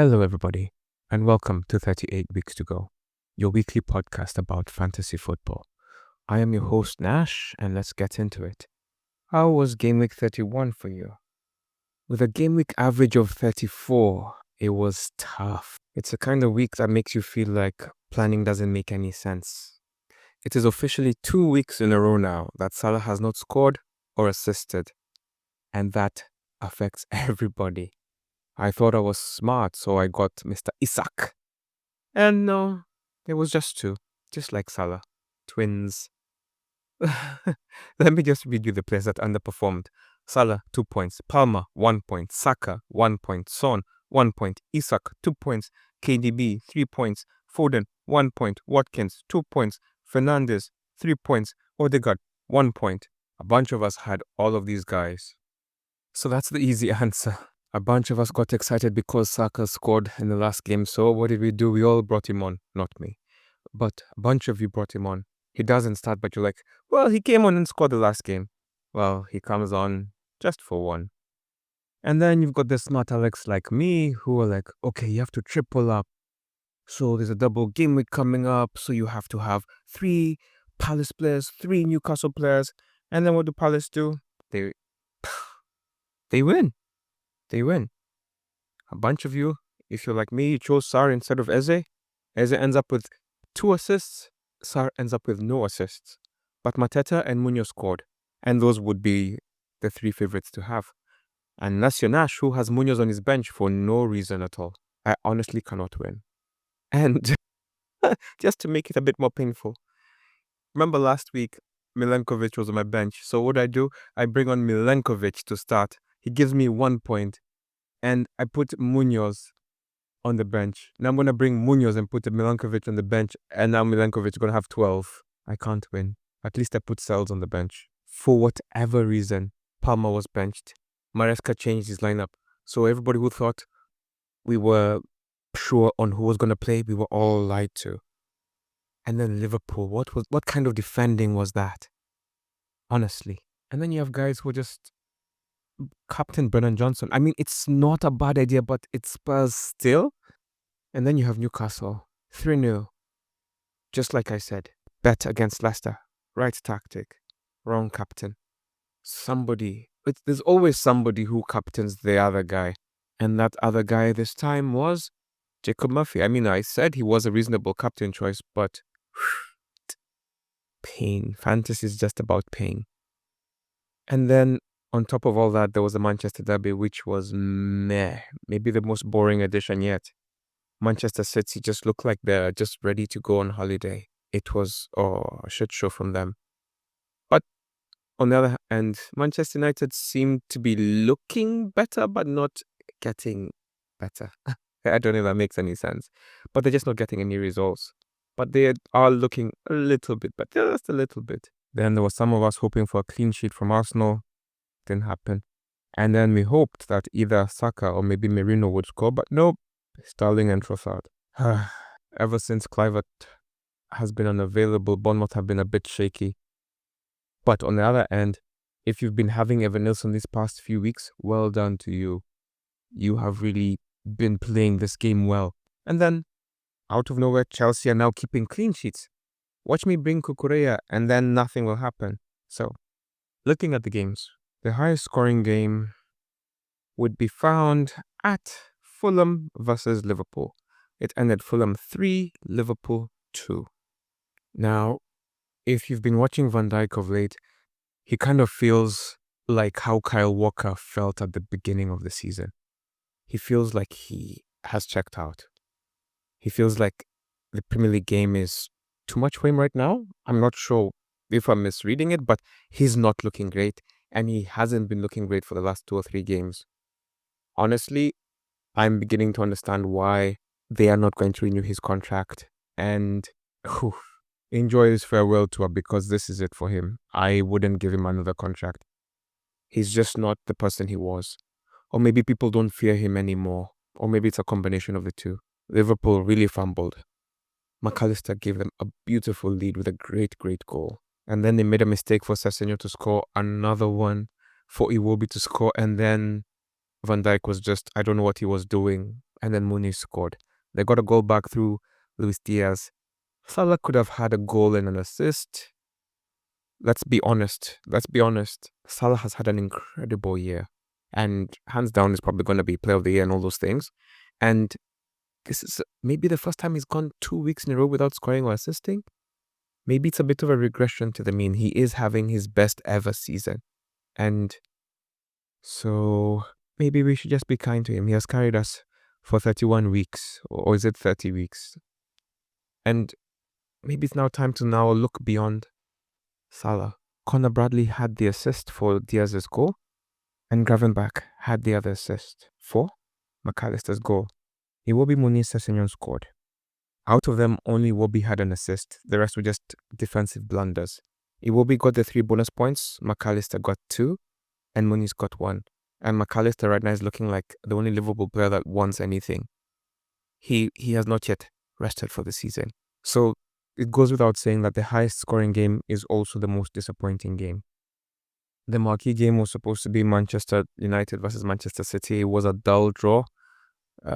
Hello, everybody, and welcome to 38 Weeks to Go, your weekly podcast about fantasy football. I am your host, Nash, and let's get into it. How was Gameweek 31 for you? With a Gameweek average of 34, it was tough. It's a kind of week that makes you feel like planning doesn't make any sense. It is officially 2 weeks in a row now that Salah has not scored or assisted, and that affects everybody. I thought I was smart, so I got Mr. Isak. And no, it was just two, just like Salah. Twins. Let me just read you the players that underperformed. Salah, 2 points. Palmer, 1 point. Saka, 1 point. Son, 1 point. Isak, 2 points. KDB, 3 points. Foden, 1 point. Watkins, 2 points. Fernandes, 3 points. Odegaard, 1 point. A bunch of us had all of these guys. So that's the easy answer. A bunch of us got excited because Saka scored in the last game. So what did we do? We all brought him on. Not me. But a bunch of you brought him on. He doesn't start, but you're like, well, he came on and scored the last game. Well, he comes on just for one. And then you've got the smart Alex like me who are like, okay, you have to triple up. So there's a double game week coming up. So you have to have 3 Palace players, 3 Newcastle players. And then what do Palace do? They win. They win. A bunch of you, if you're like me, you chose Sar instead of Eze. Eze ends up with 2 assists. Sar ends up with no assists. But Mateta and Munoz scored. And those would be the 3 favorites to have. And Nash, who has Munoz on his bench for no reason at all. I honestly cannot win. And just to make it a bit more painful, remember last week, Milenkovic was on my bench. So what do? I bring on Milenkovic to start. He gives me 1 point. And I put Munoz on the bench. Now I'm going to bring Munoz and put Milenkovic on the bench. And now Milenkovic is going to have 12. I can't win. At least I put Sells on the bench. For whatever reason, Palmer was benched. Maresca changed his lineup. So everybody who thought we were sure on who was going to play, we were all lied to. And then Liverpool, what kind of defending was that? Honestly. And then you have guys who just Captain Brennan Johnson. I mean, it's not a bad idea, but it's Spurs still. And then you have Newcastle. 3-0. Just like I said. Bet against Leicester. Right tactic. Wrong captain. There's always somebody who captains the other guy. And that other guy this time was Jacob Murphy. I mean, I said he was a reasonable captain choice, but pain. Fantasy is just about pain. And then on top of all that, there was a Manchester derby, which was meh. Maybe the most boring edition yet. Manchester City just looked like they're just ready to go on holiday. It was a shit show from them. But on the other hand, Manchester United seemed to be looking better, but not getting better. I don't know if that makes any sense. But they're just not getting any results. But they are looking a little bit better, just a little bit. Then there was some of us hoping for a clean sheet from Arsenal. Didn't happen. And then we hoped that either Saka or maybe Merino would score, but nope, Sterling and Trossard. Ever since Kluivert has been unavailable, Bournemouth have been a bit shaky. But on the other end, if you've been having Evan Nilsson these past few weeks, well done to you. You have really been playing this game well. And then, out of nowhere, Chelsea are now keeping clean sheets. Watch me bring Kukureya and then nothing will happen. So, looking at the games, the highest scoring game would be found at Fulham versus Liverpool. It ended Fulham 3, Liverpool 2. Now, if you've been watching Van Dijk of late, he kind of feels like how Kyle Walker felt at the beginning of the season. He feels like he has checked out. He feels like the Premier League game is too much for him right now. I'm not sure if I'm misreading it, but he's not looking great. And he hasn't been looking great for the last 2 or 3 games. Honestly, I'm beginning to understand why they are not going to renew his contract. And enjoy his farewell tour because this is it for him. I wouldn't give him another contract. He's just not the person he was. Or maybe people don't fear him anymore. Or maybe it's a combination of the two. Liverpool really fumbled. McAllister gave them a beautiful lead with a great goal. And then they made a mistake for Semenyo to score, another one for Iwobi to score, and then Van Dijk was just, I don't know what he was doing. and then Mooney scored. They got a goal back through Luis Diaz. Salah could have had a goal and an assist. Let's be honest. Salah has had an incredible year. And hands down is probably going to be player of the year and all those things. And this is maybe the first time he's gone 2 weeks in a row without scoring or assisting. Maybe it's a bit of a regression to the mean. He is having his best ever season. And so maybe we should just be kind to him. He has carried us for 31 weeks. Or is it 30 weeks? And maybe it's now time to look beyond Salah. Conor Bradley had the assist for Diaz's goal. And Gravenberch had the other assist for McAllister's goal. Iwobi Muniz Semenyo scored. Out of them, only Iwobi had an assist. The rest were just defensive blunders. Iwobi got the 3 bonus points, McAllister got 2, and Muniz got 1. And McAllister right now is looking like the only Liverpool player that wants anything. He has not yet rested for the season. So it goes without saying that the highest scoring game is also the most disappointing game. The marquee game was supposed to be Manchester United versus Manchester City. It was a dull draw.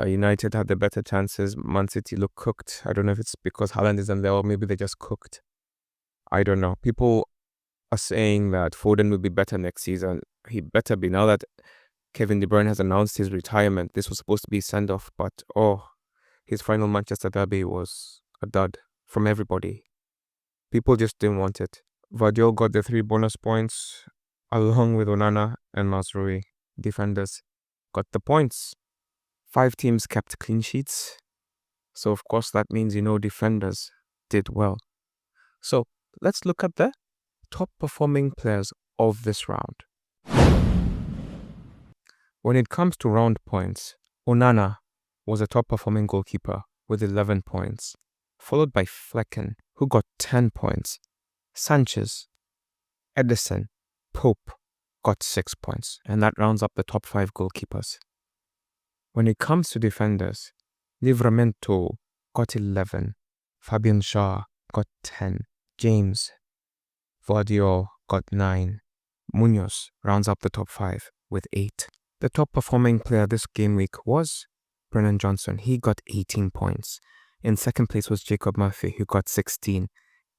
United had the better chances. Man City looked cooked. I don't know if it's because Haaland isn't there or maybe they just cooked. I don't know. People are saying that Foden will be better next season. He better be now that Kevin De Bruyne has announced his retirement. This was supposed to be send-off, but his final Manchester derby was a dud from everybody. People just didn't want it. Vardiol got the 3 bonus points along with Onana and Mazraoui. Defenders got the points. 5 teams kept clean sheets. So of course that means defenders did well. So let's look at the top performing players of this round. When it comes to round points, Onana was a top performing goalkeeper with 11 points, followed by Flecken, who got 10 points. Sanchez, Edison, Pope got 6 points, and that rounds up the top 5 goalkeepers. When it comes to defenders, Livramento got 11, Fabian Schär got 10, James Vardiol got 9, Munoz rounds up the top 5 with 8. The top performing player this game week was Brennan Johnson. He got 18 points. In second place was Jacob Murphy, who got 16.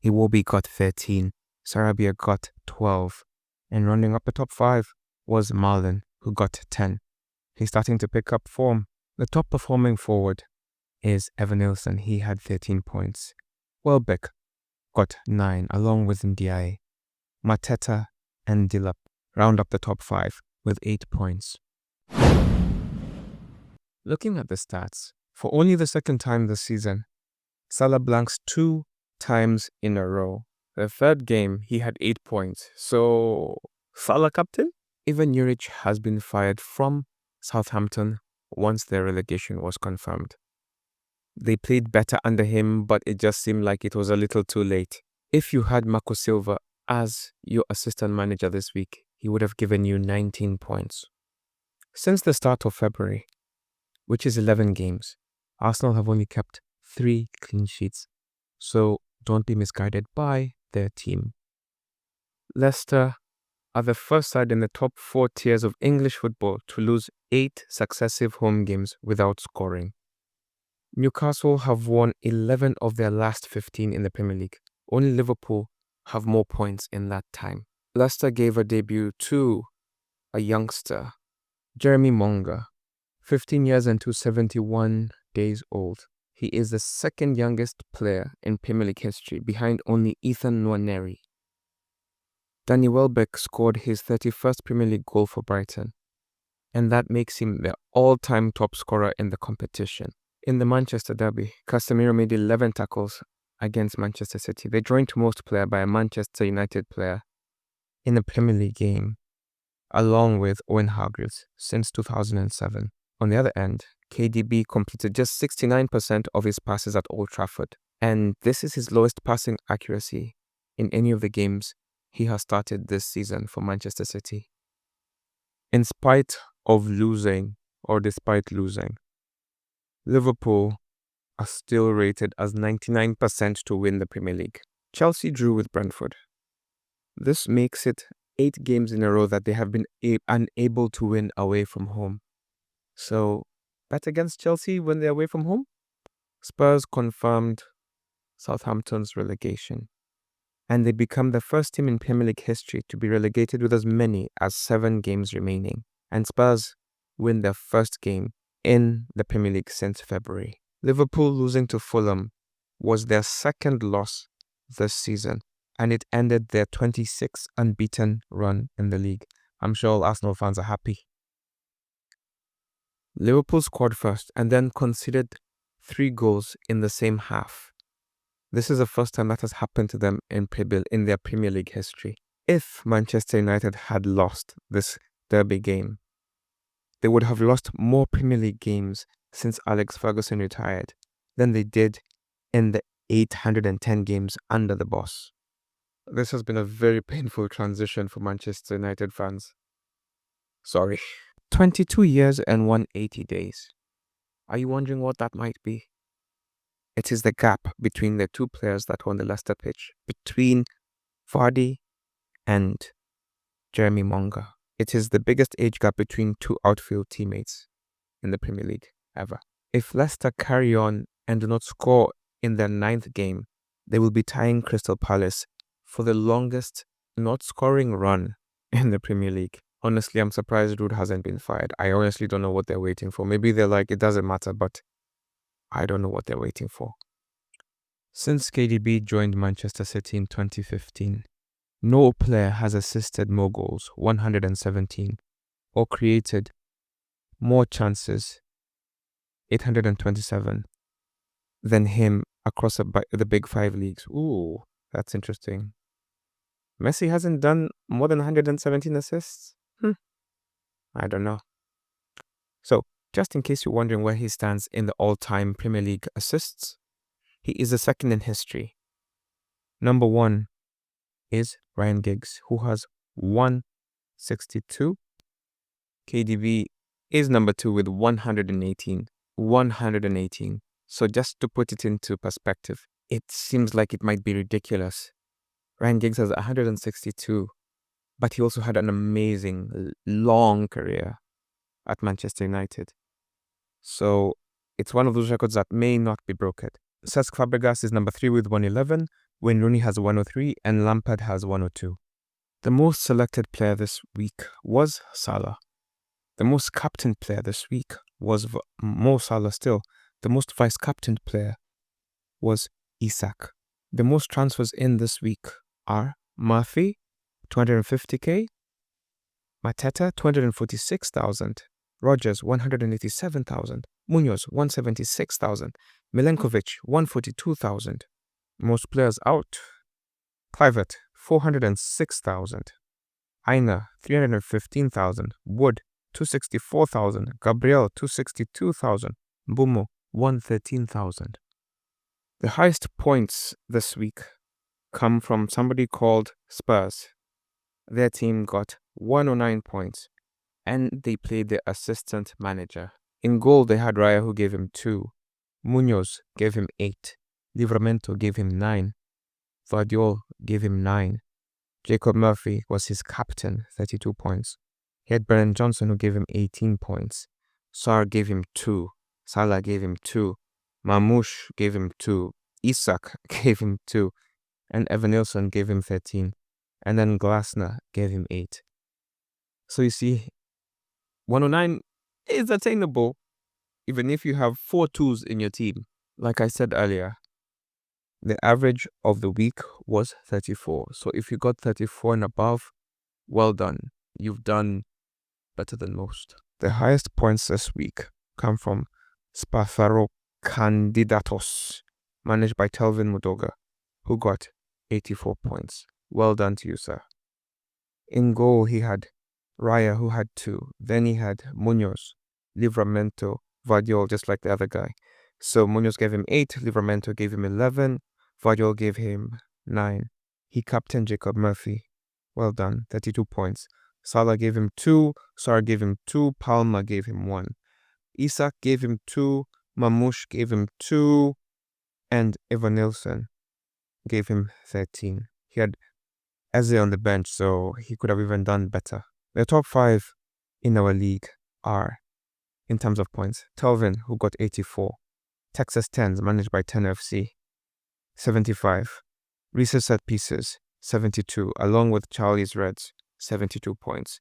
Iwobi got 13. Sarabia got 12. And rounding up the top 5 was Marlon, who got 10. He's starting to pick up form. The top performing forward is Evan Nilsson. He had 13 points. Welbeck got 9, along with Ndiaye. Mateta and Dilap round up the top 5 with 8 points. Looking at the stats, for only the second time this season, Salah blanks 2 times in a row. The third game, he had 8 points. So, Salah captain? Ivan Juric has been fired from Southampton once their relegation was confirmed. They played better under him, but it just seemed like it was a little too late. If you had Marco Silva as your assistant manager this week, he would have given you 19 points. Since the start of February, which is 11 games, Arsenal have only kept 3 clean sheets. So don't be misguided by their team. Leicester are the first side in the top 4 tiers of English football to lose 8 successive home games without scoring. Newcastle have won 11 of their last 15 in the Premier League. Only Liverpool have more points in that time. Leicester gave a debut to a youngster, Jeremy Monga, 15 years and 271 days old. He is the second youngest player in Premier League history, behind only Ethan Nwaneri. Danny Welbeck scored his 31st Premier League goal for Brighton, and that makes him the all-time top scorer in the competition. In the Manchester derby, Casemiro made 11 tackles against Manchester City, the joint most player by a Manchester United player in a Premier League game, along with Owen Hargreaves since 2007. On the other end, KDB completed just 69% of his passes at Old Trafford, and this is his lowest passing accuracy in any of the games he has started this season for Manchester City. In spite of losing, or despite losing, Liverpool are still rated as 99% to win the Premier League. Chelsea drew with Brentford. This makes it 8 games in a row that they have been unable to win away from home. So bet against Chelsea when they're away from home? Spurs confirmed Southampton's relegation, and they become the first team in Premier League history to be relegated with as many as 7 games remaining. And Spurs win their first game in the Premier League since February. Liverpool losing to Fulham was their second loss this season, and it ended their 26th unbeaten run in the league. I'm sure all Arsenal fans are happy. Liverpool scored first and then conceded 3 goals in the same half. This is the first time that has happened to them in their Premier League history. If Manchester United had lost this derby game, they would have lost more Premier League games since Alex Ferguson retired than they did in the 810 games under the boss. This has been a very painful transition for Manchester United fans. Sorry. 22 years and 180 days. Are you wondering what that might be? It is the gap between the 2 players that were on the Leicester pitch, between Vardy and Jeremy Monga. It is the biggest age gap between 2 outfield teammates in the Premier League ever. If Leicester carry on and do not score in their 9th game, they will be tying Crystal Palace for the longest not scoring run in the Premier League. Honestly, I'm surprised Ruud hasn't been fired. I honestly don't know what they're waiting for. Maybe they're like, it doesn't matter, but I don't know what they're waiting for. Since KDB joined Manchester City in 2015, no player has assisted more goals, 117, or created more chances, 827, than him across the big 5 leagues. Ooh, that's interesting. Messi hasn't done more than 117 assists? I don't know. So, just in case you're wondering where he stands in the all-time Premier League assists, he is the second in history. Number 1 is Ryan Giggs, who has 162. KDB is number 2 with 118. 118. So just to put it into perspective, it seems like it might be ridiculous. Ryan Giggs has 162, but he also had an amazing, long career at Manchester United. So it's one of those records that may not be broken. Cesc Fabregas is number 3 with 111, Wayne Rooney has 103, and Lampard has 102. The most selected player this week was Salah. The most captained player this week was Mo Salah still. The most vice-captained player was Isak. The most transfers in this week are Murphy, 250k, Mateta, 246,000, Rogers, 187,000, Munoz, 176,000, Milenkovic, 142,000. Most players out: Kluivert, 406,000, Aina, 315,000, Wood, 264,000, Gabriel, 262,000, Bumo, 113,000. The highest points this week come from somebody called Spurs. Their team got 109 points, and they played their assistant manager. In goal, they had Raya, who gave him 2. Munoz gave him 8. Livramento gave him 9. Vardiol gave him 9. Jacob Murphy was his captain, 32 points. He had Brennan Johnson, who gave him 18 points. Sarr gave him 2. Salah gave him 2. Mamouche gave him 2. Isak gave him 2. And Evan Nilsson gave him 13. And then Glasner gave him 8. So you see, 109 is attainable, even if you have 4 2s in your team. Like I said earlier, the average of the week was 34. So if you got 34 and above, well done. You've done better than most. The highest points this week come from Spatharo Candidatos, managed by Telvin Mudoga, who got 84 points. Well done to you, sir. In goal, he had Raya, who had 2. Then he had Munoz, Livramento, Vardiol, just like the other guy. So Munoz gave him 8, Livramento gave him 11, Vardiol gave him 9. He captained Jacob Murphy. Well done, 32 points. Salah gave him 2, Sarr gave him 2, Palma gave him 1. Isak gave him 2, Mamouche gave him 2, and Evan Nilsson gave him 13. He had Eze on the bench, so he could have even done better. The top 5 in our league are in terms of points. Telvin, who got 84. Texas Tens, managed by 10FC, 75. Reese's Set Pieces, 72, along with Charlie's Reds, 72 points.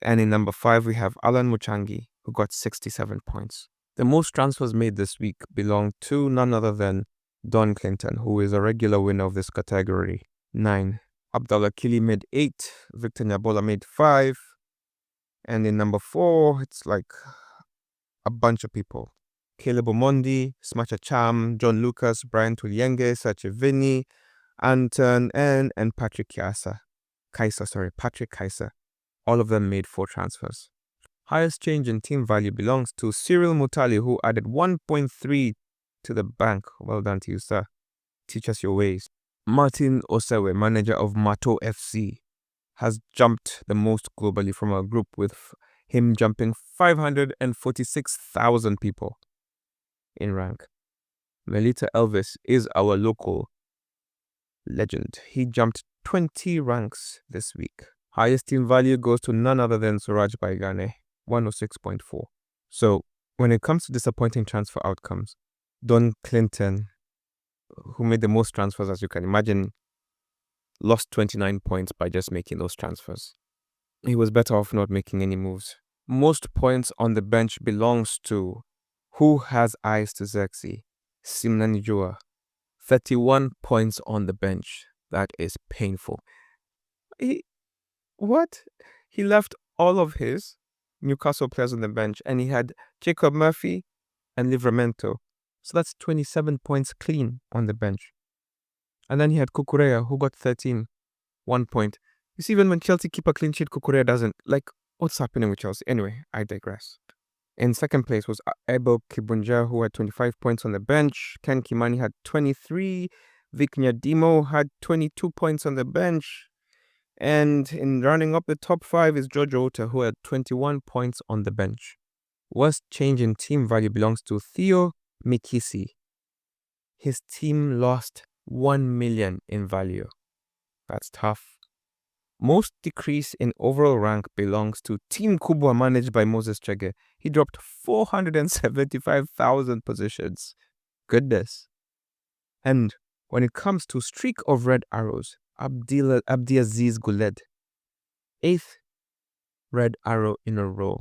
And in number 5, we have Alan Muchangi, who got 67 points. The most transfers made this week belong to none other than Don Clinton, who is a regular winner of this category, 9. Abdallah Kili made 8. Victor Nyabola made 5. And in number 4, it's like a bunch of people. Caleb Omondi, Smacha Cham, John Lucas, Brian Tulienge, Sache Vinny, Anton and Patrick Kaiser. All of them made 4 transfers. Highest change in team value belongs to Cyril Mutali, who added 1.3 to the bank. Well done to you, sir. Teach us your ways. Martin Osewe, manager of Mato FC, has jumped the most globally from our group, with him jumping 546,000 people in rank. Melita Elvis is our local legend. He jumped 20 ranks this week. Highest team value goes to none other than Suraj Baigane, 106.4. So when it comes to disappointing transfer outcomes, Don Clinton, who made the most transfers, as you can imagine, lost 29 points by just making those transfers. He was better off not making any moves. Most points on the bench belongs to Who Has Eyes to Zexi, Simnan Jua. 31 points on the bench. That is painful. He left all of his Newcastle players on the bench, and he had Jacob Murphy and Livramento. So that's 27 points clean on the bench. And then he had Kukurea, who got 13, 1 point. You see, even when Chelsea keep a clean sheet, Kukurea doesn't. Like, what's happening with Chelsea? Anyway, I digress. In second place was Ebo Kibunja, who had 25 points on the bench. Ken Kimani had 23. Vic Nyadimo had 22 points on the bench. And in rounding up the top 5 is George Ota, who had 21 points on the bench. Worst change in team value belongs to Theo Mikisi. His team lost 1 million in value. That's tough. Most decrease in overall rank belongs to Team Kubwa, managed by Moses Chege. He dropped 475,000 positions. Goodness. And when it comes to streak of red arrows, Abdiaziz Guled, 8th red arrow in a row.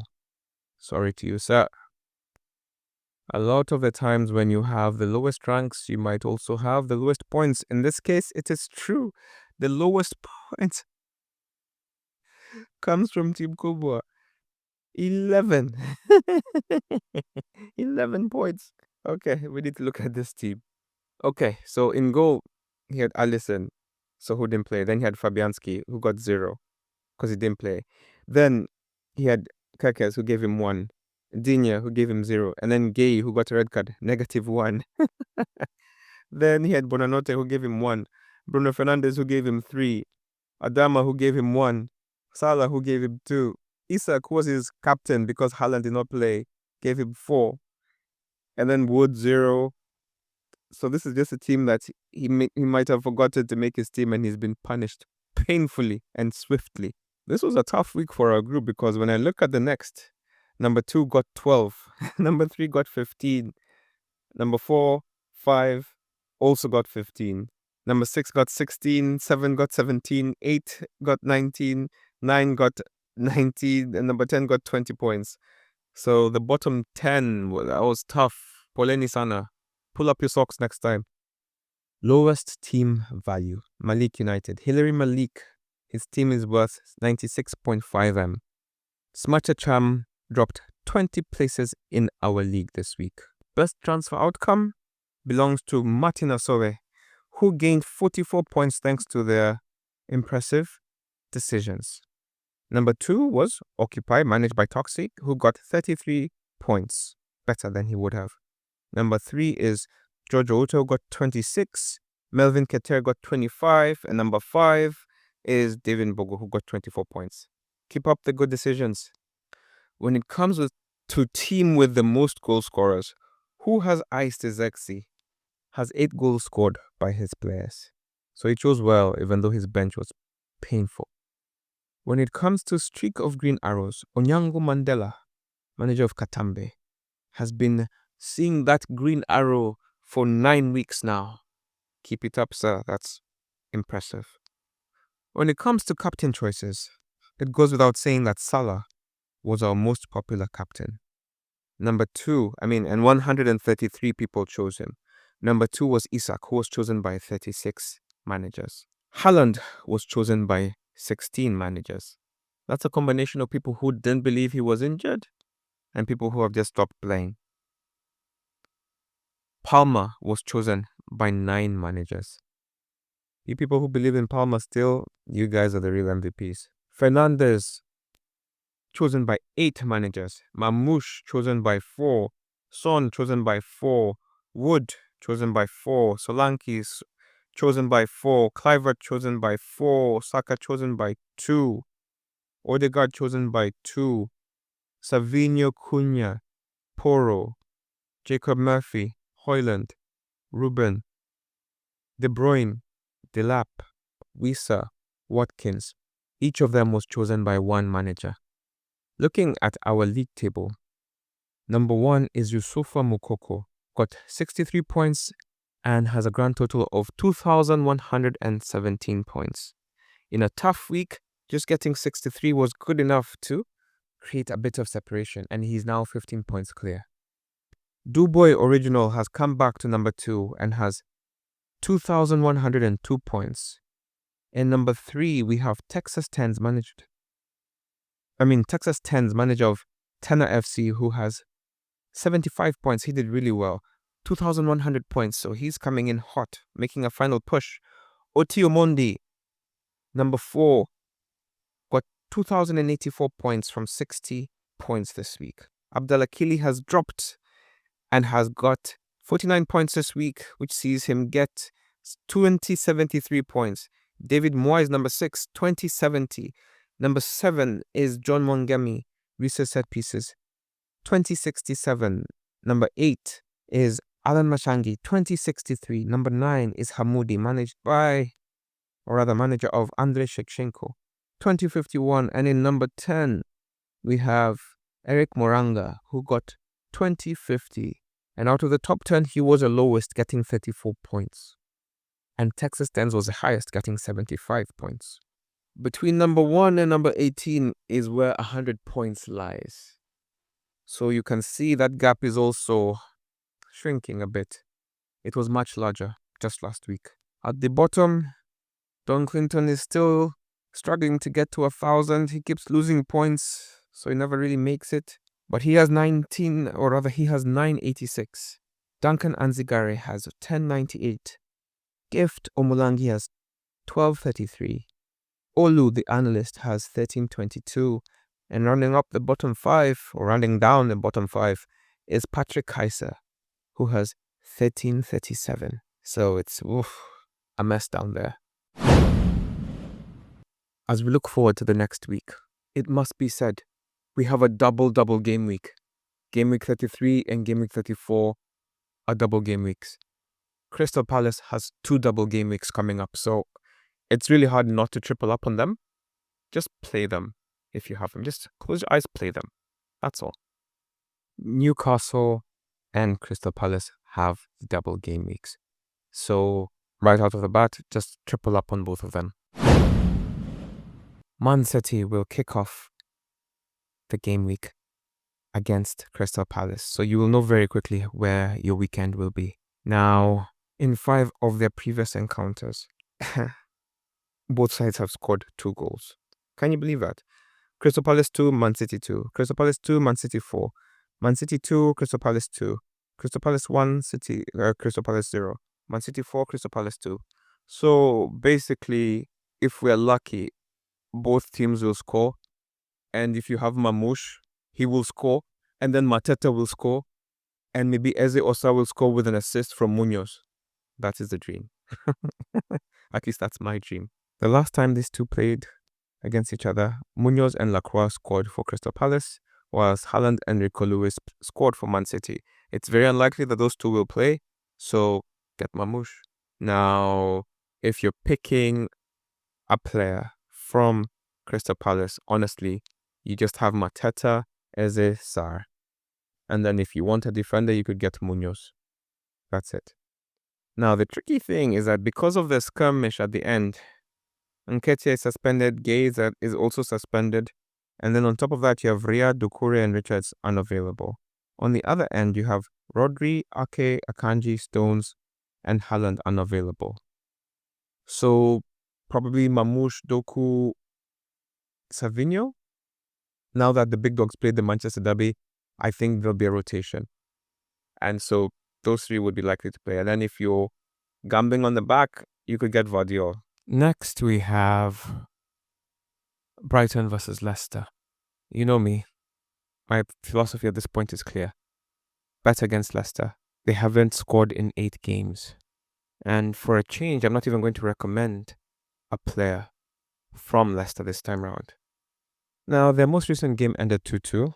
Sorry to you, sir. A lot of the times when you have the lowest ranks, you might also have the lowest points. In this case, it is true. The lowest points comes from Team Kubwa. 11. 11 points. Okay, we need to look at this team. Okay, so in goal, he had Alisson, so who didn't play. Then he had Fabianski, who got 0 because he didn't play. Then he had Kekes, who gave him 1. Dinya, who gave him 0. And then Gay, who got a red card, -1. Then he had Bonanote, who gave him 1. Bruno Fernandes, who gave him 3. Adama, who gave him 1. Salah, who gave him 2. Isak, who was his captain because Haaland did not play, gave him 4. And then Wood, 0. So this is just a team that he might have forgotten to make his team, and he's been punished painfully and swiftly. This was a tough week for our group, because when I look at the next, number 2 got 12. Number 3 got 15. Number 4, 5 also got 15. Number 6 got 16. 7 got 17. 8 got 19. 9 got 19. And number 10 got 20 points. So the bottom 10, well, that was tough. Poleni Sana. Pull up your socks next time. Lowest team value. Malik United. Hilary Malik. His team is worth 96.5 M. Smacha Cham dropped 20 places in our league this week. Best transfer outcome belongs to Martin Asowe, who gained 44 points thanks to their impressive decisions. Number 2 was Occupy, managed by Toxic, who got 33 points, better than he would have. Number 3 is George Otto, who got 26. Melvin Keter got 25. And number 5 is David Bogo, who got 24 points. Keep up the good decisions. When it comes to team with the most goal scorers, Who Has Eyes to Zexi has 8 goals scored by his players. So he chose well, even though his bench was painful. When it comes to streak of green arrows, Onyango Mandela manager of Katambe, has been seeing that green arrow for 9 weeks now. Keep it up, sir. That's impressive. When it comes to captain choices, it goes without saying that Salah was our most popular captain. Number 2, and 133 people chose him. Number 2 was Isak, who was chosen by 36 managers. Haaland was chosen by 16 managers. That's a combination of people who didn't believe he was injured and people who have just stopped playing. Palmer was chosen by 9 managers. You people who believe in Palmer still, you guys are the real MVPs. Fernandes, chosen by 8 managers. Mamouche, chosen by 4. Son, chosen by 4. Wood, chosen by 4. Solanke, chosen by 4. Kluivert, chosen by 4. Saka, chosen by 2. Odegaard, chosen by 2. Savinho, Cunha, Porro, Jacob Murphy, Højlund, Ruben, De Bruyne, Delap, Wissa, Watkins. Each of them was chosen by 1 manager. Looking at our league table, number 1 is Yusufa Mukoko, got 63 points and has a grand total of 2,117 points. In a tough week, just getting 63 was good enough to create a bit of separation, and he's now 15 points clear. Duboy Original has come back to number 2 and has 2,102 points. In number 3, we have Texas 10's manager of Tenor FC, who has 75 points. He did really well. 2,100 points, so he's coming in hot, making a final push. Oti Omondi, number 4, got 2,084 points from 60 points this week. Abdallah Kili has dropped and has got 49 points this week, which sees him get 2073 points. David Moyes, number 6, 2070. Number 7 is John Wangemi, research set pieces, 2067. Number 8 is Alan Mashangi, 2063. Number 9 is Hamoudi, manager of Andrei Shevchenko, 2051. And in number 10, we have Eric Moranga, who got 2050. And out of the top 10, he was the lowest, getting 34 points. And Texas 10's was the highest, getting 75 points. Between number 1 and number 18 is where 100 points lies. So you can see that gap is also shrinking a bit. It was much larger just last week. At the bottom, Don Clinton is still struggling to get to 1,000. He keeps losing points, so he never really makes it. But he has 986. Duncan Anzigare has 1098. Gift Omulangi has 1233. Olu, the analyst, has 1322. And rounding down the bottom 5, is Patrick Kaiser, who has 1337. So it's a mess down there. As we look forward to the next week, it must be said, we have a double game week. Game week 33 and game week 34 are double game weeks. Crystal Palace has 2 double game weeks coming up, so it's really hard not to triple up on them. Just play them if you have them. Just close your eyes, play them. That's all. Newcastle and Crystal Palace have double game weeks. So right out of the bat, just triple up on both of them. Man City will kick off the game week against Crystal Palace. So you will know very quickly where your weekend will be. Now, in 5 of their previous encounters, both sides have scored 2 goals. Can you believe that? Crystal Palace 2, Man City 2. Crystal Palace 2, Man City 4. Man City 2, Crystal Palace 2. Crystal Palace 1, Crystal Palace 0. Man City 4, Crystal Palace 2. So basically, if we're lucky, both teams will score. And if you have Mamouche, he will score. And then Mateta will score. And maybe Eze Osa will score with an assist from Munoz. That is the dream. At least that's my dream. The last time these two played against each other, Munoz and Lacroix scored for Crystal Palace, whilst Haaland and Rico Lewis scored for Man City. It's very unlikely that those two will play, so get Mamouche. Now, if you're picking a player from Crystal Palace, honestly, you just have Mateta Eze, Sar. And then if you want a defender, you could get Munoz. That's it. Now, the tricky thing is that because of the skirmish at the end, Nketiah is suspended, Gay is also suspended. And then on top of that, you have Ria, Doucouré, and Richards unavailable. On the other end, you have Rodri, Ake, Akanji, Stones, and Haaland unavailable. So probably Mamouche, Doku, Savinho. Now that the big dogs played the Manchester Derby, I think there'll be a rotation. And so those three would be likely to play. And then if you're gambling on the back, you could get Vardiol. Next, we have Brighton versus Leicester. You know me. My philosophy at this point is clear. Bet against Leicester. They haven't scored in 8 games. And for a change, I'm not even going to recommend a player from Leicester this time around. Now, their most recent game ended 2-2.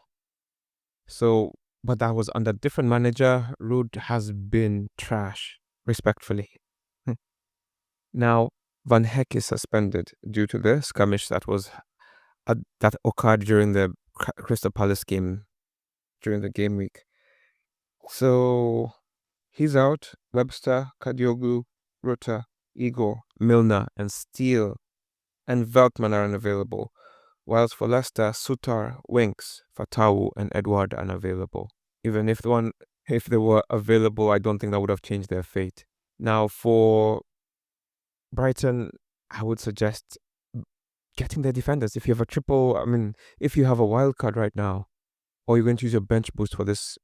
So, but that was under different manager. Ruud has been trash, respectfully. Now, Van Heck is suspended due to the skirmish that occurred during the Crystal Palace game during the game week. So he's out. Webster, Kadioglu, Rutter, Igor, Milner, and Steele and Veltman are unavailable. Whilst for Leicester, Sutar, Winks, Fatawu, and Edward are unavailable. Even if they were available, I don't think that would have changed their fate. Now for Brighton, I would suggest getting their defenders. If you have if you have a wild card right now, or you're going to use your bench boost for this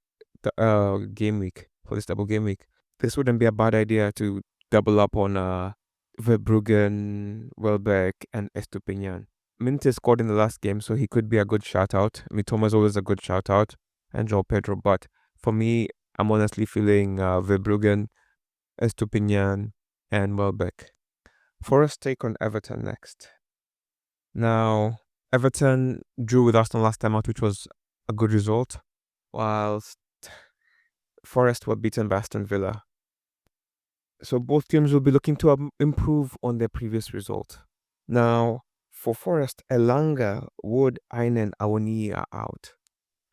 game week, for this double game week, this wouldn't be a bad idea to double up on Verbruggen, Welbeck, and Estupinian. Minte scored in the last game, so he could be a good shout out. Mitoma is always a good shout out, and Joao Pedro. But for me, I'm honestly feeling Verbruggen, Estupinian, and Welbeck. Forest take on Everton next. Now, Everton drew with Arsenal last time out, which was a good result, whilst Forest were beaten by Aston Villa. So both teams will be looking to improve on their previous result. Now, for Forest, Elanga, Wood, Aina, and Awoniyi are out.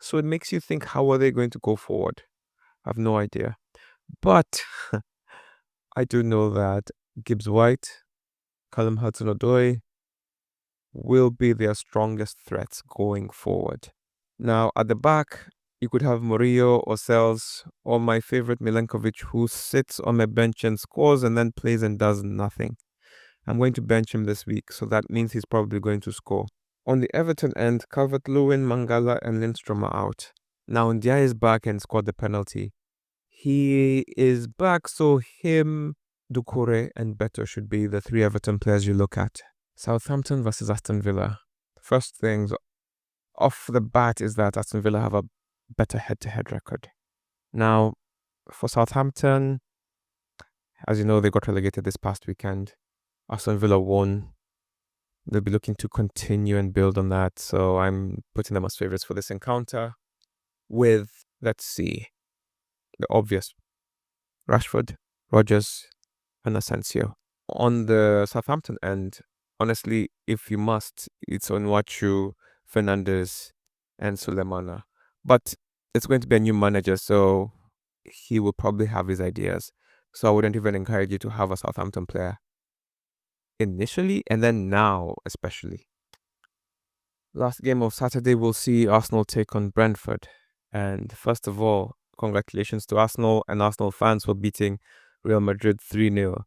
So it makes you think, how are they going to go forward? I have no idea. But I do know that Gibbs White, Callum Hudson-Odoi will be their strongest threats going forward. Now, at the back, you could have Murillo or Sells, or my favorite Milenkovic, who sits on my bench and scores and then plays and does nothing. I'm going to bench him this week, so that means he's probably going to score. On the Everton end, Calvert-Lewin, Mangala, and Lindstrom are out. Now, Ndiaye is back and scored the penalty. He is back, so him, Doucouré, and Beto should be the 3 Everton players you look at. Southampton versus Aston Villa. First things off the bat is that Aston Villa have a better head-to-head record. Now, for Southampton, as you know, they got relegated this past weekend. Aston Villa won. They'll be looking to continue and build on that, so I'm putting them as favourites for this encounter with, let's see, the obvious: Rashford, Rodgers, and Asensio. On the Southampton end, honestly, if you must, it's Onwachu, Fernandes, and Sulemana. But it's going to be a new manager, so he will probably have his ideas. So I wouldn't even encourage you to have a Southampton player initially, and then now especially. Last game of Saturday, we'll see Arsenal take on Brentford. And first of all, congratulations to Arsenal and Arsenal fans for beating Real Madrid 3-0.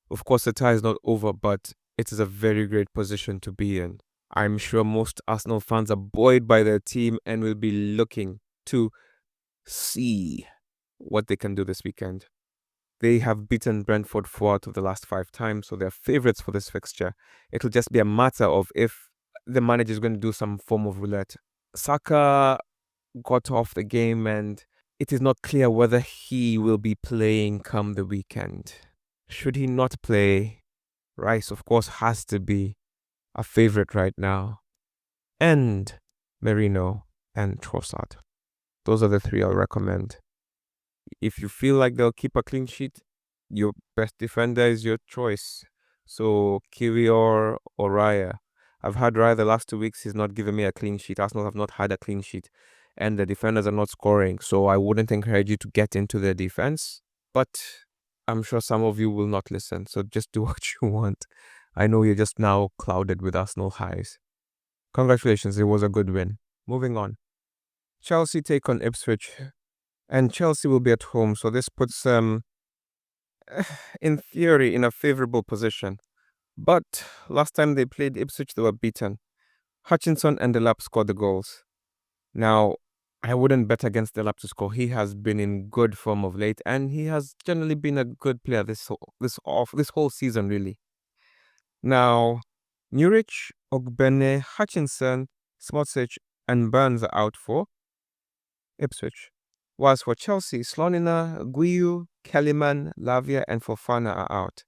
Of course, the tie is not over, but it is a very great position to be in. I'm sure most Arsenal fans are buoyed by their team and will be looking to see what they can do this weekend. They have beaten Brentford 4 out of the last 5 times, so they're favourites for this fixture. It'll just be a matter of if the manager is going to do some form of roulette. Saka got off the game, and it is not clear whether he will be playing come the weekend. Should he not play, Rice, of course, has to be a favourite right now. And Merino and Trossard. Those are the 3 I'll recommend. If you feel like they'll keep a clean sheet, your best defender is your choice. So Kiwior or Raya. I've had Raya the last 2 weeks. He's not given me a clean sheet. Arsenal have not had a clean sheet. And the defenders are not scoring. So I wouldn't encourage you to get into the defense. But I'm sure some of you will not listen. So just do what you want. I know you're just now clouded with Arsenal highs. Congratulations. It was a good win. Moving on. Chelsea take on Ipswich. And Chelsea will be at home. So this puts them, in theory, in a favorable position. But last time they played Ipswich, they were beaten. Hutchinson and Delap scored the goals. Now, I wouldn't bet against Delap to score. He has been in good form of late, and he has generally been a good player this whole season, really. Now, Nurich, Ogbene, Hutchinson, Smotsic, and Burns are out for Ipswich. Whilst for Chelsea, Slonina, Guiu, Kellyman, Lavia, and Fofana are out.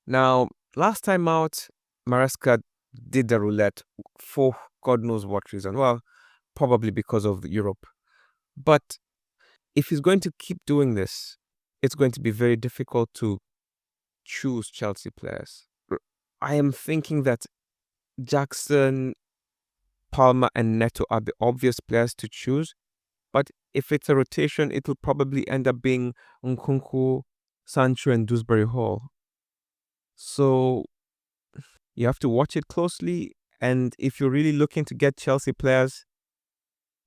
Now, last time out, Maresca did the roulette for God knows what reason. Well, probably because of Europe. But if he's going to keep doing this, it's going to be very difficult to choose Chelsea players. I am thinking that Jackson, Palmer, and Neto are the obvious players to choose. But if it's a rotation, it will probably end up being Nkunku, Sancho, and Dewsbury Hall. So you have to watch it closely. And if you're really looking to get Chelsea players,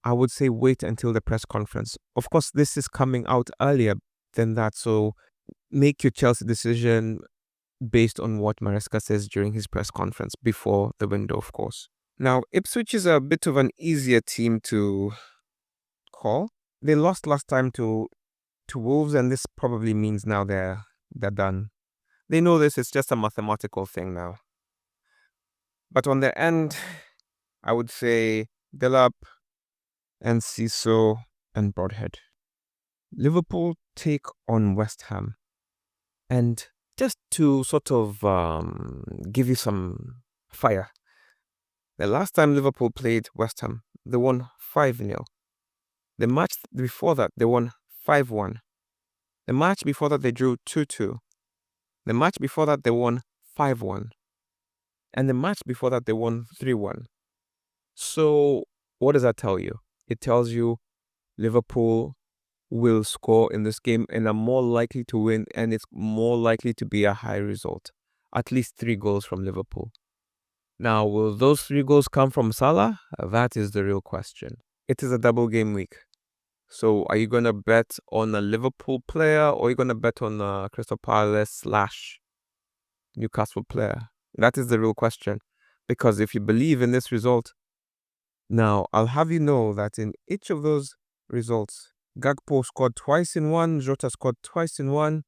I would say wait until the press conference. Of course, this is coming out earlier than that. So make your Chelsea decision based on what Maresca says during his press conference before the window, of course. Now, Ipswich is a bit of an easier team to call. They lost last time to Wolves, and this probably means now they're done. They know this, it's just a mathematical thing now. But on their end, I would say Delap, and Ciso, and Broadhead. Liverpool take on West Ham. And just to sort of give you some fire, the last time Liverpool played West Ham, they won 5-0. The match before that, they won 5-1. The match before that, they drew 2-2. The match before that, they won 5-1. And the match before that, they won 3-1. So what does that tell you? It tells you Liverpool will score in this game and are more likely to win, and it's more likely to be a high result. At least 3 goals from Liverpool. Now, will those 3 goals come from Salah? That is the real question. It is a double game week. So are you going to bet on a Liverpool player, or are you going to bet on a Crystal Palace / Newcastle player? That is the real question. Because if you believe in this result, now I'll have you know that in each of those results, Gakpo scored twice in one, Jota scored twice in one,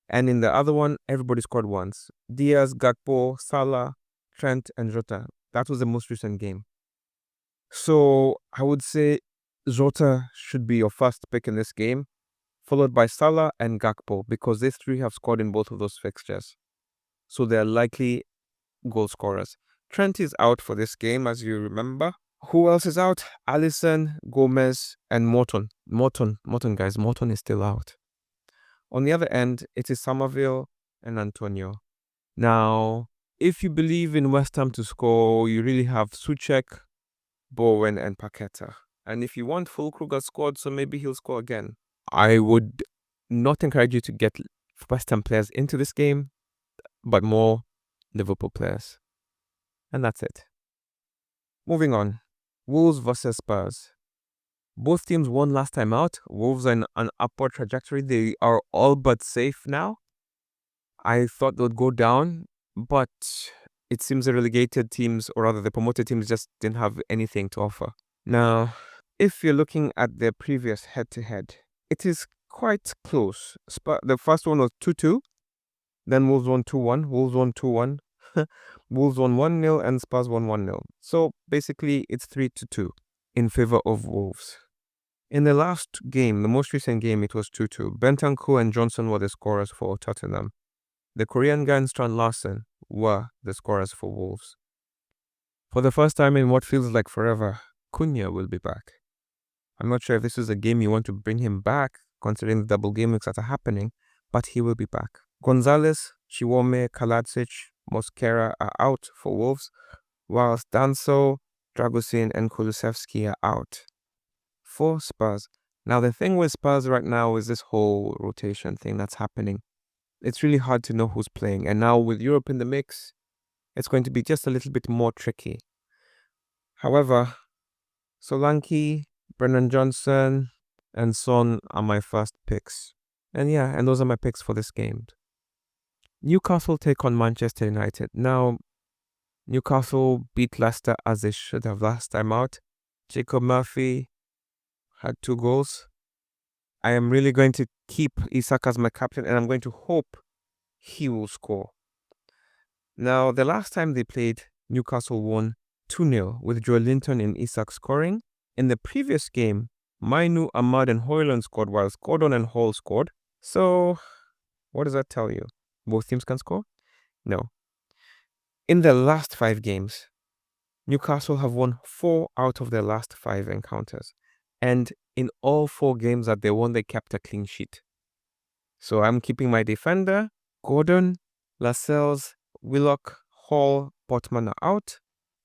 and in the other one, everybody scored once. Diaz, Gakpo, Salah, Trent, and Jota. That was the most recent game. So I would say Jota should be your first pick in this game, followed by Salah and Gakpo, because these 3 have scored in both of those fixtures. So they're likely goal scorers. Trent is out for this game, as you remember. Who else is out? Alisson, Gomez, and Morton. Morton, guys. Morton is still out. On the other end, it is Somerville and Antonio. Now, if you believe in West Ham to score, you really have Souček, Bowen, and Paqueta. And if you want Fulkrug scored, so maybe he'll score again. I would not encourage you to get West Ham players into this game, but more Liverpool players. And that's it. Moving on. Wolves versus Spurs. Both teams won last time out. Wolves are in an upward trajectory. They are all but safe now. I thought they would go down, but it seems the relegated teams, or rather the promoted teams, just didn't have anything to offer. Now, if you're looking at their previous head-to-head, it is quite close. The first one was 2-2. Then Wolves won 2-1. Wolves won 2-1. Wolves won 1-0 and Spurs won 1-0. So basically it's 3-2 in favor of Wolves. In the last game, the most recent game, it was 2-2. Bentancur and Johnson were the scorers for Tottenham. The Korean guy and Strand Larsen were the scorers for Wolves. For the first time in what feels like forever, Cunha will be back. I'm not sure if this is a game you want to bring him back, considering the double game weeks that are happening, but he will be back. Gonzalez, Chiwome, Kaladzic, Mosquera are out for Wolves, whilst Danso, Dragusin, and Kulusevski are out for Spurs. Now, the thing with Spurs right now is this whole rotation thing that's happening. It's really hard to know who's playing. And now with Europe in the mix, it's going to be just a little bit more tricky. However, Solanke, Brennan Johnson, and Son are my first picks. And those are my picks for this game. Newcastle take on Manchester United. Now, Newcastle beat Leicester as they should have last time out. Jacob Murphy had 2 goals. I am really going to keep Isak as my captain, and I'm going to hope he will score. Now, the last time they played, Newcastle won 2-0 with Joe Linton and Isak scoring. In the previous game, Mainu, Ahmad, and Højlund scored, while Gordon and Hall scored. So, what does that tell you? Both teams can score? No. In the last 5 games, Newcastle have won 4 out of their last 5 encounters. And in all 4 games that they won, they kept a clean sheet. So I'm keeping my defender, Gordon, Lascelles, Willock, Hall, Botman are out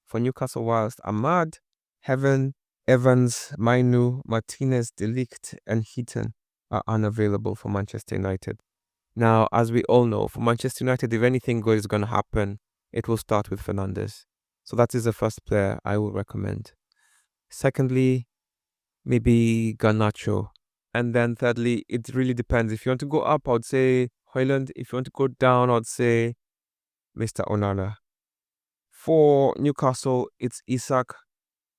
for Newcastle, whilst Ahmad, Heaven, Evans, Mainu, Martinez, De Ligt, and Heaton are unavailable for Manchester United. Now, as we all know, for Manchester United, if anything good is going to happen, it will start with Fernandes. So that is the first player I will recommend. Secondly, maybe Garnacho. And then thirdly, it really depends. If you want to go up, I would say Højlund. If you want to go down, I would say Mr. Onana. For Newcastle, it's Isak,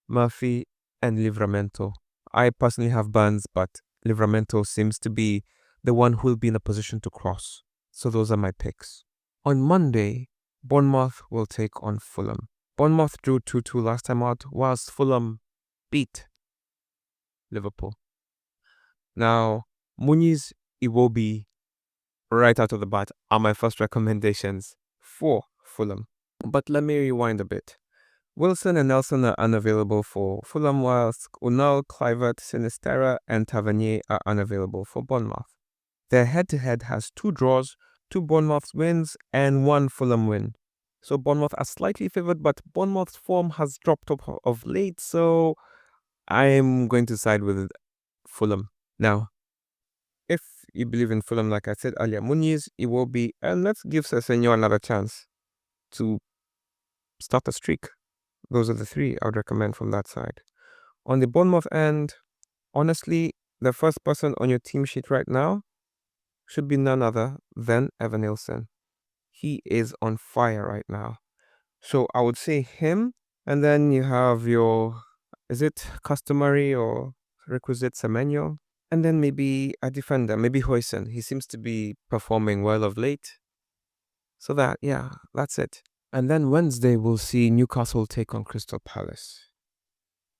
Murphy, and Livramento. I personally have Burns, but Livramento seems to be the one who will be in a position to cross. So those are my picks. On Monday, Bournemouth will take on Fulham. Bournemouth drew 2-2 last time out, whilst Fulham beat Liverpool. Now, Muniz, Iwobi, right out of the bat, are my first recommendations for Fulham. But let me rewind a bit. Wilson and Nelson are unavailable for Fulham, whilst Unal, Kluivert, Sinisterra, and Tavernier are unavailable for Bournemouth. Their head-to-head has 2 draws, 2 Bournemouth wins, and 1 Fulham win. So Bournemouth are slightly favoured, but Bournemouth's form has dropped off of late, so I'm going to side with Fulham. Now, if you believe in Fulham, like I said earlier, Muniz, Iwobi, and let's give Semenyo another chance to start a streak. Those are the 3 I would recommend from that side. On the Bournemouth end, honestly, the first person on your team sheet right now should be none other than Evan Nilsson. He is on fire right now. So I would say him, and then you have your, is it customary or requisite Semenyo? And then maybe a defender, maybe Højlund. He seems to be performing well of late. So that's it. And then Wednesday, we'll see Newcastle take on Crystal Palace.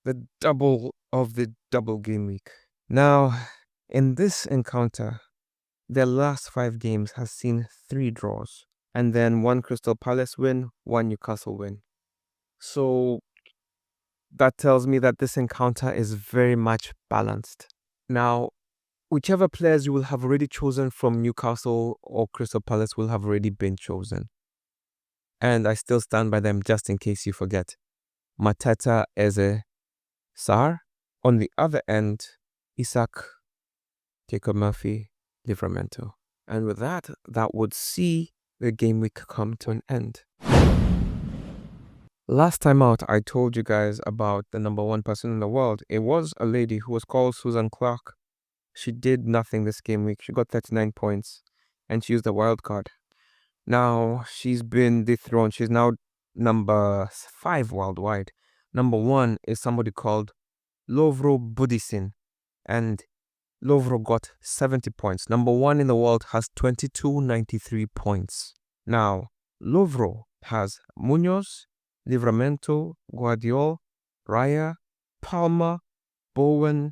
The double of the double game week. Now, in this encounter, their last 5 games has seen 3 draws. And then 1 Crystal Palace win, 1 Newcastle win. So that tells me that this encounter is very much balanced. Now, whichever players you will have already chosen from Newcastle or Crystal Palace will have already been chosen. And I still stand by them just in case you forget. Mateta, Eze, Sar. On the other end, Isak, Jacob Murphy, Livramento. And with that would see the game week come to an end. Last time out, I told you guys about the number 1 person in the world. It was a lady who was called Susan Clark. She did nothing this game week. She got 39 points and she used a wild card. Now, she's been dethroned. She's now number 5 worldwide. Number 1 is somebody called Lovro Budisin, and Lovro got 70 points. Number 1 in the world has 2293 points. Now, Lovro has Munoz, Livramento, Guardiola, Raya, Palmer, Bowen,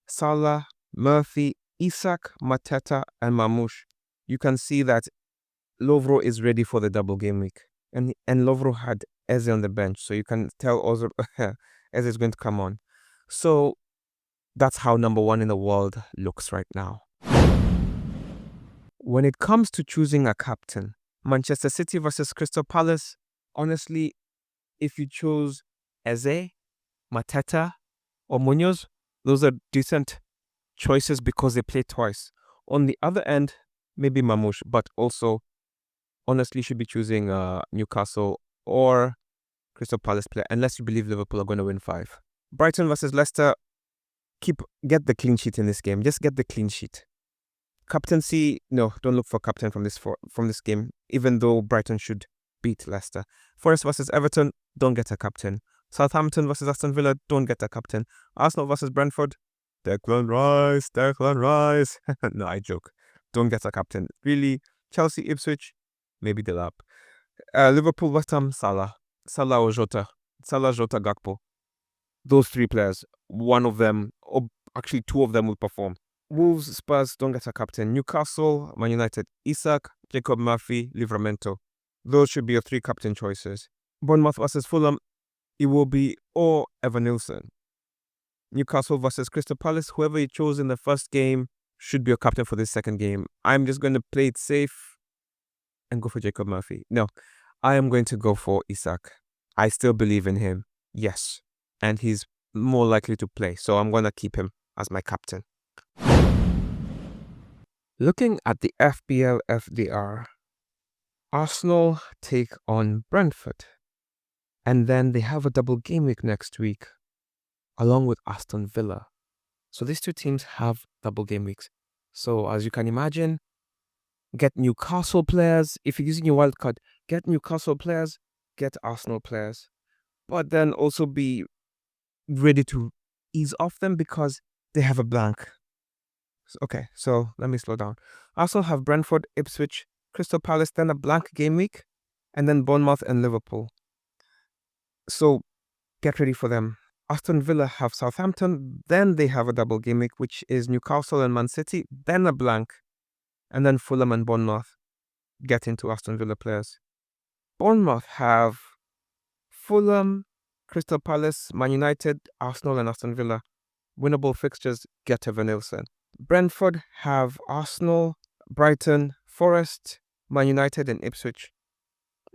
Salah, Murphy, Isak, Mateta, and Mamouche. You can see that Lovro is ready for the double game week. And Lovro had Eze on the bench, so you can tell also Eze is going to come on. So that's how number 1 in the world looks right now. When it comes to choosing a captain, Manchester City versus Crystal Palace, honestly, if you chose Eze, Mateta, or Munoz, those are decent choices because they play twice. On the other end, maybe Mamouche, but also honestly should be choosing Newcastle or Crystal Palace player, unless you believe Liverpool are going to win 5. Brighton versus Leicester, get the clean sheet in this game. Just get the clean sheet. Captaincy, no, don't look for captain from this game, even though Brighton should beat Leicester. Forest versus Everton, don't get a captain. Southampton versus Aston Villa, don't get a captain. Arsenal versus Brentford, Declan Rice. No, I joke. Don't get a captain. Really, Chelsea, Ipswich, maybe they'll up. Liverpool, West Ham, Salah or Jota. Salah, Jota, Gakpo. Those 3 players, one of them, or actually 2 of them will perform. Wolves, Spurs, don't get a captain. Newcastle, Man United, Isak, Jacob Murphy, Livramento. Those should be your 3 captain choices. Bournemouth versus Fulham, it will be or Evan-Nilsson. Newcastle versus Crystal Palace, whoever you chose in the first game should be your captain for this second game. I'm just going to play it safe and go for Jacob Murphy. No, I am going to go for Isak. I still believe in him. Yes. And he's more likely to play. So I'm going to keep him as my captain. Looking at the FPL FDR, Arsenal take on Brentford. And then they have a double game week next week, along with Aston Villa. So these 2 teams have double game weeks. So as you can imagine, get Newcastle players. If you're using your wildcard, get Newcastle players, get Arsenal players. But then also be ready to ease off them because they have a blank. Okay, so let me slow down. Arsenal have Brentford, Ipswich, Crystal Palace, then a blank game week, and then Bournemouth and Liverpool. So get ready for them. Aston Villa have Southampton, then they have a double game week, which is Newcastle and Man City, then a blank, and then Fulham and Bournemouth. Get into Aston Villa players. Bournemouth have Fulham, Crystal Palace, Man United, Arsenal, and Aston Villa. Winnable fixtures, get Evan-Nilsson. Brentford have Arsenal, Brighton, Forest, Man United, and Ipswich.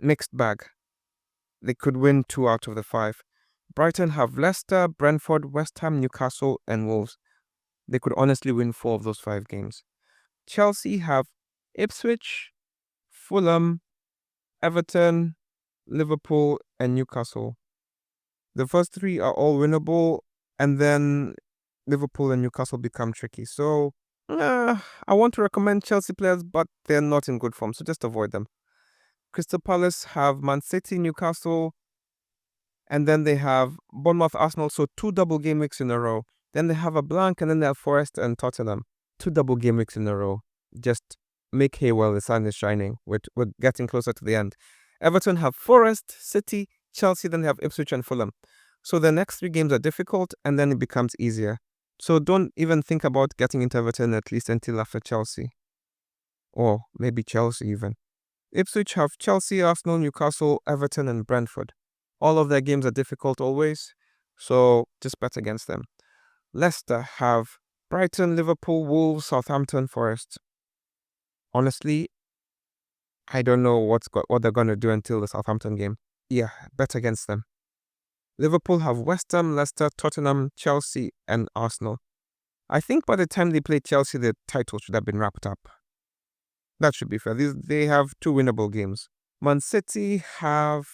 Mixed bag. They could win 2 out of the 5. Brighton have Leicester, Brentford, West Ham, Newcastle, and Wolves. They could honestly win 4 of those 5 games. Chelsea have Ipswich, Fulham, Everton, Liverpool, and Newcastle. The first 3 are all winnable, and then Liverpool and Newcastle become tricky. So, I want to recommend Chelsea players, but they're not in good form, so just avoid them. Crystal Palace have Man City, Newcastle, and then they have Bournemouth, Arsenal, so 2 double game weeks in a row. Then they have a blank, and then they have Forest and Tottenham. 2 double game weeks in a row. Just make hay while the sun is shining. We're getting closer to the end. Everton have Forest, City, Chelsea, then they have Ipswich and Fulham. So the next 3 games are difficult, and then it becomes easier. So don't even think about getting into Everton at least until after Chelsea. Or maybe Chelsea even. Ipswich have Chelsea, Arsenal, Newcastle, Everton, and Brentford. All of their games are difficult always, so just bet against them. Leicester have Brighton, Liverpool, Wolves, Southampton, Forest. Honestly, I don't know what they're going to do until the Southampton game. Yeah, bet against them. Liverpool have West Ham, Leicester, Tottenham, Chelsea, and Arsenal. I think by the time they play Chelsea, the title should have been wrapped up. That should be fair. They have 2 winnable games. Man City have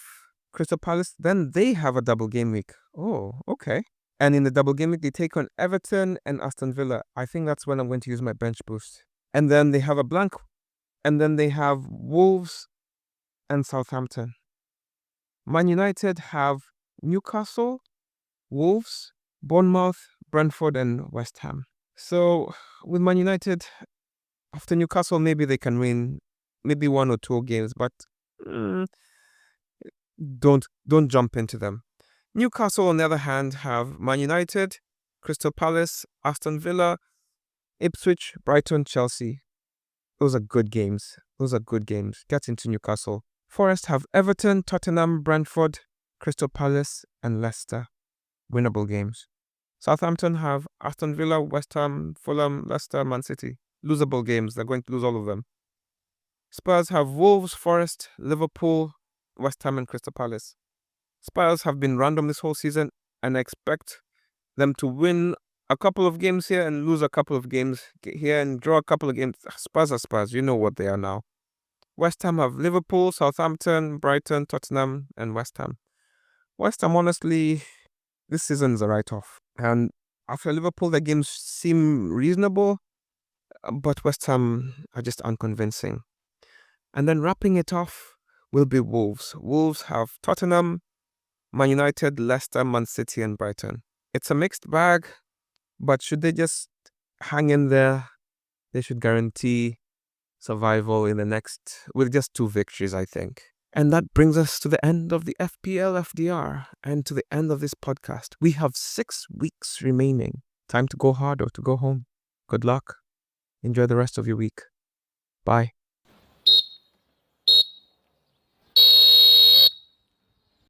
Crystal Palace, then they have a double game week. Oh, okay. And in the double game week, they take on Everton and Aston Villa. I think that's when I'm going to use my bench boost. And then they have a blank. And then they have Wolves and Southampton. Man United have Newcastle, Wolves, Bournemouth, Brentford, and West Ham. So with Man United, after Newcastle, maybe they can win maybe 1 or 2 games, but don't jump into them. Newcastle, on the other hand, have Man United, Crystal Palace, Aston Villa, Ipswich, Brighton, Chelsea. Those are good games. Get into Newcastle. Forest have Everton, Tottenham, Brentford, Crystal Palace, and Leicester. Winnable games. Southampton have Aston Villa, West Ham, Fulham, Leicester, Man City. Losable games. They're going to lose all of them. Spurs have Wolves, Forest, Liverpool, West Ham, and Crystal Palace. Spurs have been random this whole season, and I expect them to win a couple of games here and lose a couple of games here and draw a couple of games. Spurs are Spurs. You know what they are now. West Ham have Liverpool, Southampton, Brighton, Tottenham, and West Ham. West Ham, honestly, this season's a write-off. And after Liverpool, the games seem reasonable, but West Ham are just unconvincing. And then wrapping it off will be Wolves. Wolves have Tottenham, Man United, Leicester, Man City, and Brighton. It's a mixed bag, but should they just hang in there, they should guarantee survival in the next, with just 2 victories, I think. And that brings us to the end of the FPL FDR and to the end of this podcast. We have 6 weeks remaining. Time to go hard or to go home. Good luck. Enjoy the rest of your week. Bye.